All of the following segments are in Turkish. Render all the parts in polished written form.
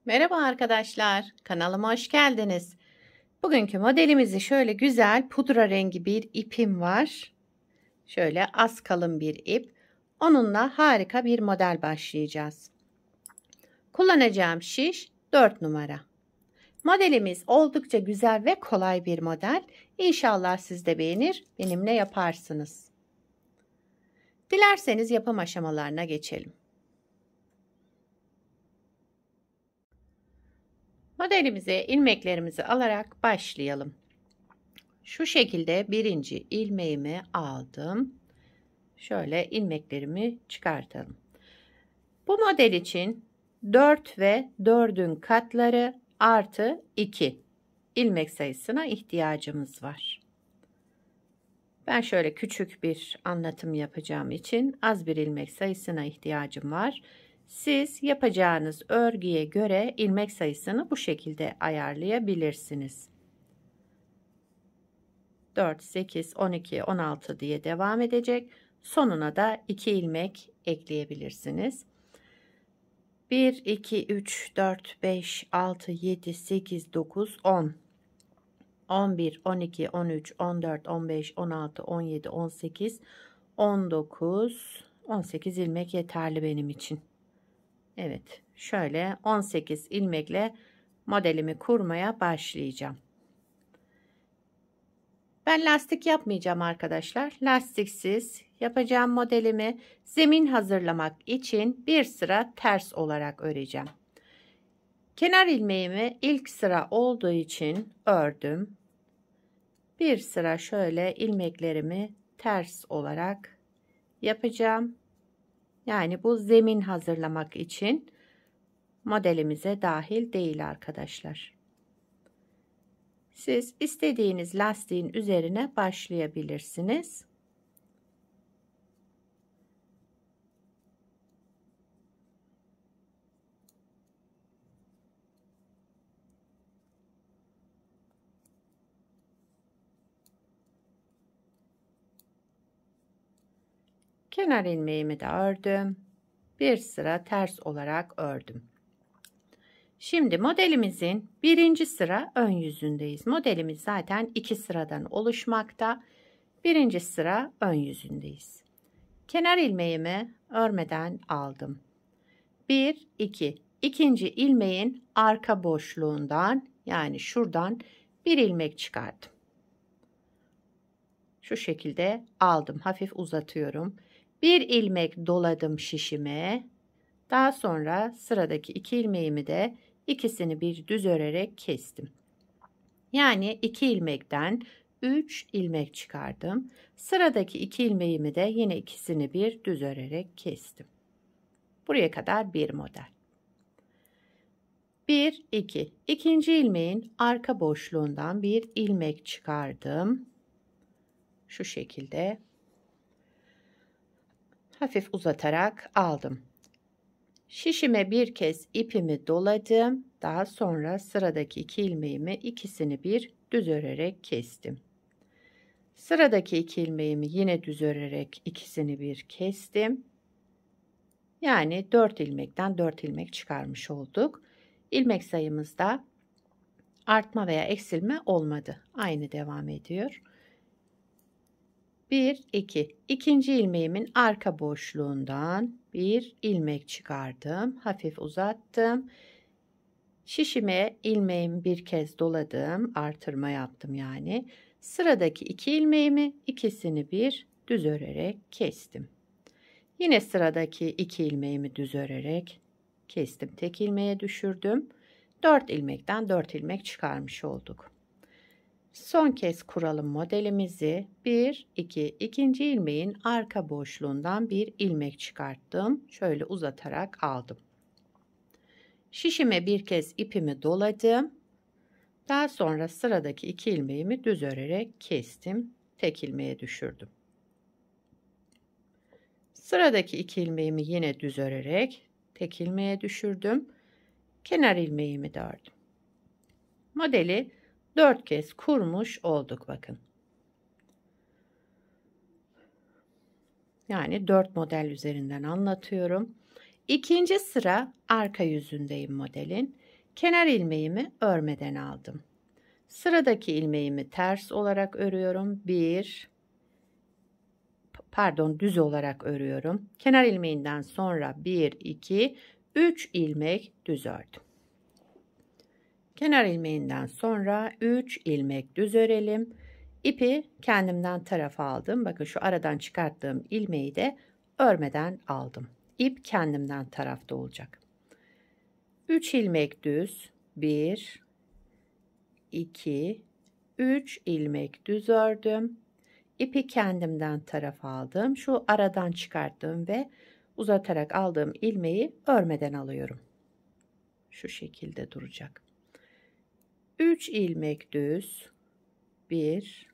Merhaba arkadaşlar, kanalıma hoş geldiniz. Bugünkü modelimizi şöyle güzel pudra rengi bir ipim var. Şöyle az kalın bir ip. Onunla harika bir model başlayacağız. Kullanacağım şiş 4 numara. Modelimiz oldukça güzel ve kolay bir model. İnşallah siz de beğenir, benimle yaparsınız. Dilerseniz yapım aşamalarına geçelim. Modelimize ilmeklerimizi alarak başlayalım. Şu şekilde birinci ilmeğimi aldım. Şöyle ilmeklerimi çıkartalım. Bu model için 4 ve 4'ün katları artı 2 ilmek sayısına ihtiyacımız var. Ben şöyle küçük bir anlatım yapacağım için az bir ilmek sayısına ihtiyacım var. Siz yapacağınız örgüye göre ilmek sayısını bu şekilde ayarlayabilirsiniz. 4, 8, 12, 16 diye devam edecek. Sonuna da 2 ilmek ekleyebilirsiniz. 1, 2, 3, 4, 5, 6, 7, 8, 9, 10, 11, 12, 13, 14, 15, 16, 17, 18, 19, 18 ilmek yeterli benim için. Evet, şöyle 18 ilmekle modelimi kurmaya başlayacağım. Ben lastik yapmayacağım arkadaşlar. Lastiksiz yapacağım modelimi zemin hazırlamak için bir sıra ters olarak öreceğim. Kenar ilmeğimi ilk sıra olduğu için ördüm. Bir sıra şöyle ilmeklerimi ters olarak yapacağım. Yani bu zemin hazırlamak için modelimize dahil değil arkadaşlar. Siz istediğiniz lastiğin üzerine başlayabilirsiniz. Kenar ilmeğimi de ördüm. Bir sıra ters olarak ördüm. Şimdi modelimizin birinci sıra ön yüzündeyiz. Modelimiz zaten 2 sıradan oluşmakta. Birinci sıra ön yüzündeyiz. Kenar ilmeğimi örmeden aldım. 1, 2. İkinci ilmeğin arka boşluğundan yani şuradan bir ilmek çıkardım. Şu şekilde aldım. Hafif uzatıyorum. Bir ilmek doladım şişime. Daha sonra sıradaki 2 ilmeğimi de ikisini bir düz örerek kestim. Yani 2 ilmekten 3 ilmek çıkardım. Sıradaki 2 ilmeğimi de yine ikisini bir düz örerek kestim. Buraya kadar bir model. 1, 2. İkinci ilmeğin arka boşluğundan bir ilmek çıkardım. Şu şekilde hafif uzatarak aldım. Şişime bir kez ipimi doladım. Daha sonra sıradaki 2 ilmeğimi ikisini bir düz örerek kestim. Sıradaki 2 ilmeğimi yine düz örerek ikisini bir kestim. Yani 4 ilmekten 4 ilmek çıkarmış olduk. İlmek sayımızda artma veya eksilme olmadı. Aynı devam ediyor. 1, 2. İkinci ilmeğimin arka boşluğundan bir ilmek çıkardım. Hafif uzattım. Şişime ilmeğimi bir kez doladım. Artırma yaptım yani. Sıradaki 2 ilmeğimi ikisini bir düz örerek kestim. Yine sıradaki 2 ilmeğimi düz örerek kestim. Tek ilmeğe düşürdüm. 4 ilmekten 4 ilmek çıkarmış olduk. Son kez kuralım modelimizi. 1, 2, ikinci ilmeğin arka boşluğundan bir ilmek çıkarttım. Şöyle uzatarak aldım. Şişime bir kez ipimi doladım. Daha sonra sıradaki 2 ilmeğimi düz örerek kestim. Tek ilmeğe düşürdüm. Sıradaki 2 ilmeğimi yine düz örerek tek ilmeğe düşürdüm. Kenar ilmeğimi de ördüm. Modeli 4 kez kurmuş olduk bakın. Yani 4 model üzerinden anlatıyorum. İkinci sıra arka yüzündeyim modelin. Kenar ilmeğimi örmeden aldım. Sıradaki ilmeğimi ters olarak örüyorum. Düz olarak örüyorum. Kenar ilmeğinden sonra 1, 2, 3 ilmek düz ördüm. Kenar ilmeğinden sonra 3 ilmek düz örelim. İpi kendimden tarafa aldım. Bakın şu aradan çıkarttığım ilmeği de örmeden aldım. İp kendimden tarafta olacak. 3 ilmek düz. 1, 2, 3 ilmek düz ördüm. İpi kendimden tarafa aldım. Şu aradan çıkarttığım ve uzatarak aldığım ilmeği örmeden alıyorum. Şu şekilde duracak. 3 ilmek düz. 1,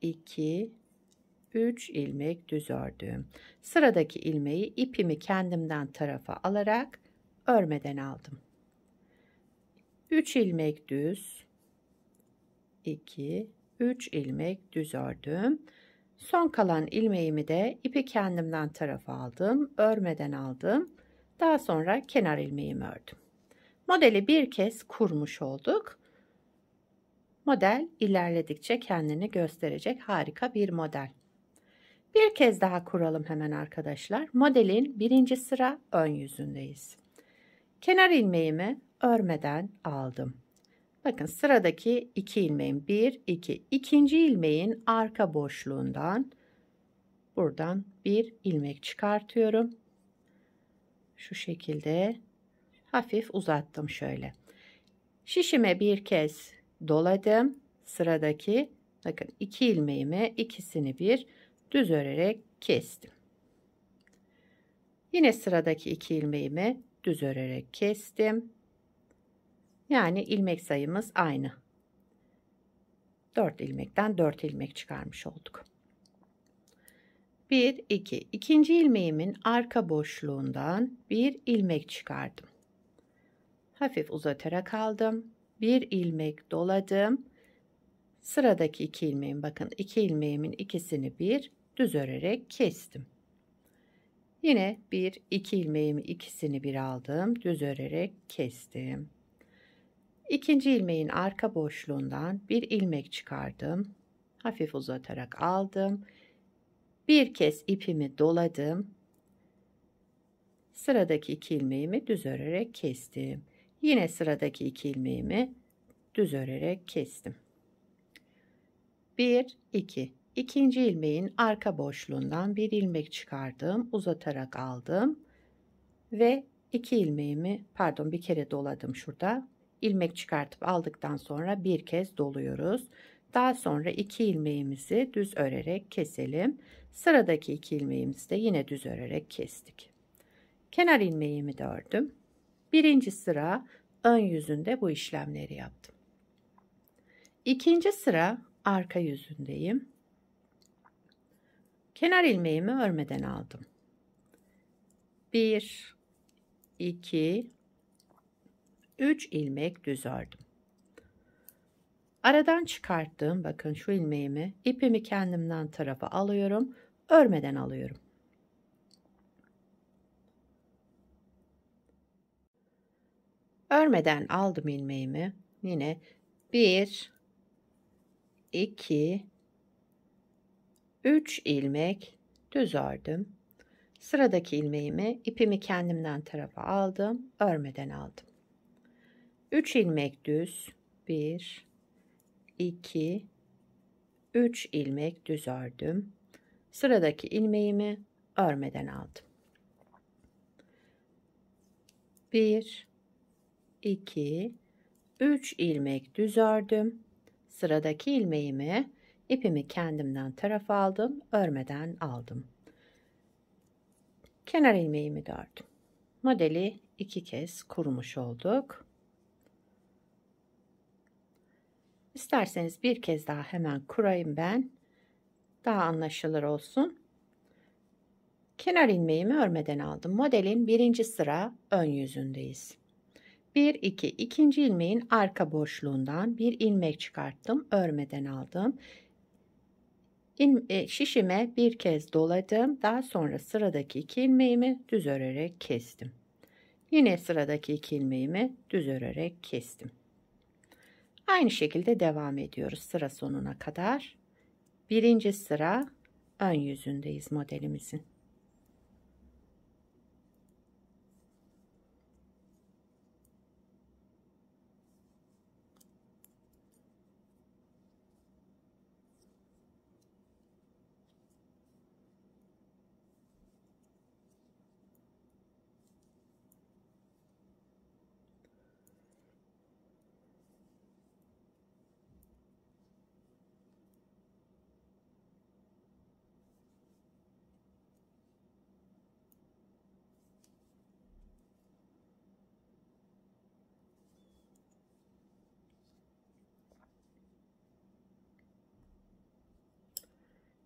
2, 3 ilmek düz ördüm. Sıradaki ilmeği ipimi kendimden tarafa alarak örmeden aldım. 3 ilmek düz. 2, 3 ilmek düz ördüm. Son kalan ilmeğimi de ipi kendimden tarafa aldım, örmeden aldım. Daha sonra kenar ilmeğimi ördüm. Modeli bir kez kurmuş olduk. Model ilerledikçe kendini gösterecek harika bir model. Bir kez daha kuralım hemen arkadaşlar. Modelin birinci sıra ön yüzündeyiz. Kenar ilmeğimi örmeden aldım. Bakın sıradaki 2 ilmeğim 1, 2. İkinci ilmeğin arka boşluğundan buradan bir ilmek çıkartıyorum. Şu şekilde hafif uzattım şöyle. Şişime bir kez doladım. Sıradaki bakın 2 ilmeğimi ikisini bir düz örerek kestim. Yine sıradaki 2 ilmeğimi düz örerek kestim. Yani ilmek sayımız aynı. 4 ilmekten 4 ilmek çıkarmış olduk. 1, 2. İkinci ilmeğimin arka boşluğundan bir ilmek çıkardım. Hafif uzatarak aldım. Bir ilmek doladım. Sıradaki 2 ilmeğim bakın 2 ilmeğimin ikisini bir düz örerek kestim. Yine 1, 2 ilmeğimi ikisini bir aldım. Düz örerek kestim. İkinci ilmeğin arka boşluğundan bir ilmek çıkardım. Hafif uzatarak aldım. Bir kez ipimi doladım. Sıradaki 2 ilmeğimi düz örerek kestim. Yine sıradaki 2 ilmeğimi düz örerek kestim. 1, 2. İkinci ilmeğin arka boşluğundan bir ilmek çıkardım. Uzatarak aldım. Ve 2 ilmeğimi bir kere doladım şurada. İlmek çıkartıp aldıktan sonra bir kez doluyoruz. Daha sonra 2 ilmeğimizi düz örerek keselim. Sıradaki 2 ilmeğimizi de yine düz örerek kestik. Kenar ilmeğimi de ördüm. Birinci sıra ön yüzünde bu işlemleri yaptım. İkinci sıra arka yüzündeyim. Kenar ilmeğimi örmeden aldım. 1, 2, 3 ilmek düz ördüm. Aradan çıkarttığım bakın şu ilmeğimi ipimi kendimden tarafa alıyorum. Örmeden alıyorum. Örmeden aldım ilmeğimi. Yine 1, 2, 3 ilmek düz ördüm. Sıradaki ilmeğimi ipimi kendimden tarafa aldım. Örmeden aldım. 3 ilmek düz. 1, 2, 3 ilmek düz ördüm. Sıradaki ilmeğimi örmeden aldım. 1, 2, 3 ilmek düz ördüm. Sıradaki ilmeğimi ipimi kendimden tarafa aldım. Örmeden aldım. Kenar ilmeğimi de ördüm. Modeli 2 kez kurmuş olduk. İsterseniz bir kez daha hemen kurayım ben. Daha anlaşılır olsun. Kenar ilmeğimi örmeden aldım. Modelin birinci sıra ön yüzündeyiz. 1, 2. İkinci ilmeğin arka boşluğundan bir ilmek çıkarttım. Örmeden aldım. Şişime bir kez doladım. Daha sonra sıradaki 2 ilmeğimi düz örerek kestim. Yine sıradaki 2 ilmeğimi düz örerek kestim. Aynı şekilde devam ediyoruz sıra sonuna kadar. Birinci sıra ön yüzündeyiz modelimizin.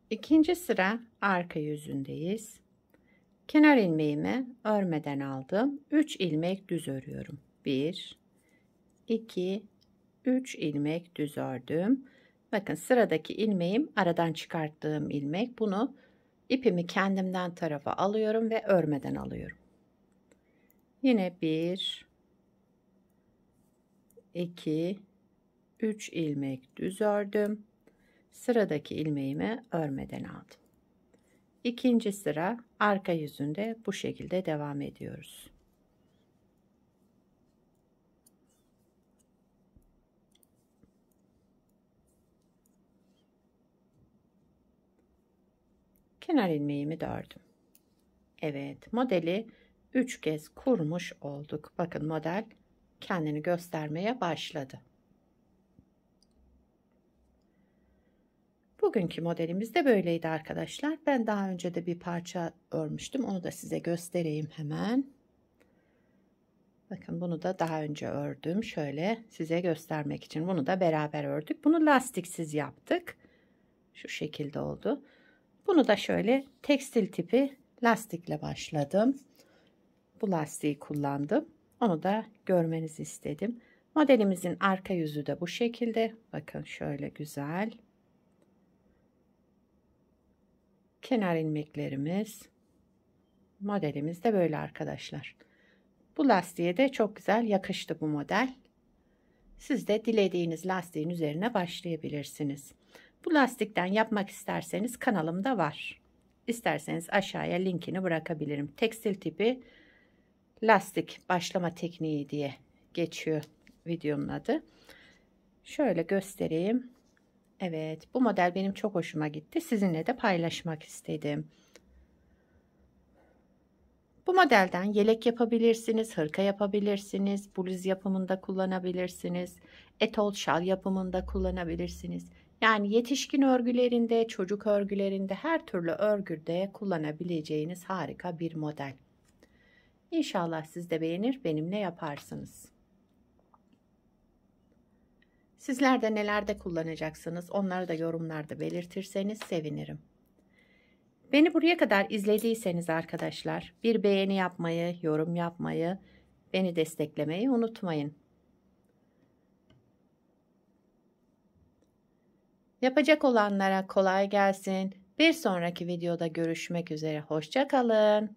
İkinci sıra arka yüzündeyiz. Kenar ilmeğimi örmeden aldım. 3 ilmek düz örüyorum. 1 2 3 ilmek düz ördüm. Bakın sıradaki ilmeğim aradan çıkarttığım ilmek. Bunu ipimi kendimden tarafa alıyorum ve örmeden alıyorum. Yine 1 2 3 ilmek düz ördüm. Sıradaki ilmeğimi örmeden aldım. İkinci sıra arka yüzünde bu şekilde devam ediyoruz. Kenar ilmeğimi de ördüm. Evet, modeli 3 kez kurmuş olduk. Bakın model kendini göstermeye başladı. Bugünkü modelimiz de böyleydi arkadaşlar. Ben daha önce de bir parça örmüştüm. Onu da size göstereyim hemen. Bakın bunu da daha önce ördüm. Şöyle size göstermek için bunu da beraber ördük. Bunu lastiksiz yaptık. Şu şekilde oldu. Bunu da şöyle tekstil tipi lastikle başladım. Bu lastiği kullandım. Onu da görmenizi istedim. Modelimizin arka yüzü de bu şekilde. Bakın şöyle güzel. Kenar ilmeklerimiz. Modelimiz de böyle arkadaşlar. Bu lastiğe de çok güzel yakıştı bu model. Siz de dilediğiniz lastiğin üzerine başlayabilirsiniz. Bu lastikten yapmak isterseniz kanalımda var. İsterseniz aşağıya linkini bırakabilirim. Tekstil tipi lastik başlama tekniği diye geçiyor videomun adı. Şöyle göstereyim. Evet, bu model benim çok hoşuma gitti. Sizinle de paylaşmak istedim. Bu modelden yelek yapabilirsiniz, hırka yapabilirsiniz, bluz yapımında kullanabilirsiniz, etol şal yapımında kullanabilirsiniz. Yani yetişkin örgülerinde, çocuk örgülerinde, her türlü örgüde kullanabileceğiniz harika bir model. İnşallah siz de beğenir, benimle yaparsınız. Sizler de nelerde kullanacaksınız, onları da yorumlarda belirtirseniz sevinirim. Beni buraya kadar izlediyseniz arkadaşlar, bir beğeni yapmayı, yorum yapmayı, beni desteklemeyi unutmayın. Yapacak olanlara kolay gelsin. Bir sonraki videoda görüşmek üzere. Hoşça kalın.